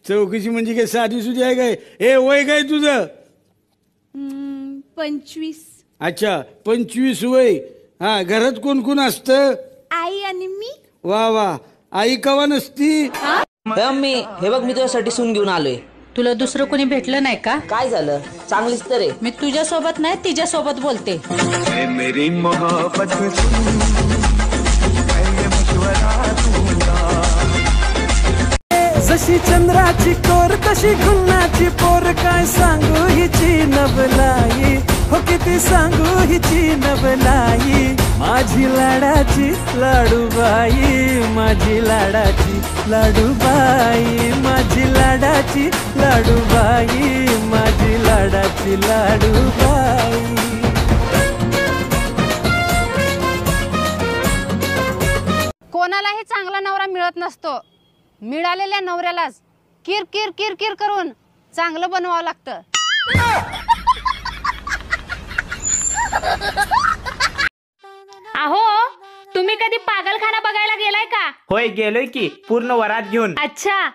चौकशी म्हणजे काय साधी सुधी आहे काय? ए वय काय तुझं? 25. अच्छा 25 वय. हा घरात कोण कोण असतं? आई आणि मी. वा वा. आई कवा नसती? मी हे बघ, मी तुझ्यासाठी सून घेऊन आलोय. तुला दुसरं कोणी भेटलं नाही का? काय झालं? चांगलीच तर आहे. मी तुझ्या सोबत नाही तिच्या सोबत बोलते. मेरी मोहब्बत जशी चंद्राची कोर तशी खुन्नाची पोर, काय सांगू हिची नबलाई, हो किती सांगू हिची नबलाई. माझी लाडाची लाडूबाई, माझी लाडाची लाडूबाई, माझी लाडाची लाडूबाई, माझी लाडाची लाडूबाई. कोणालाही चांगला नवरा मिळत नसतो. मिळालेल्या नवऱ्यालाच किर किर किर किर करून चांगलं बनवावं लागतं. अहो, तुम्ही कधी पागलखाना बघायला गेलाय का? होय गेलोय की, पूर्ण वरात घेऊन. अच्छा.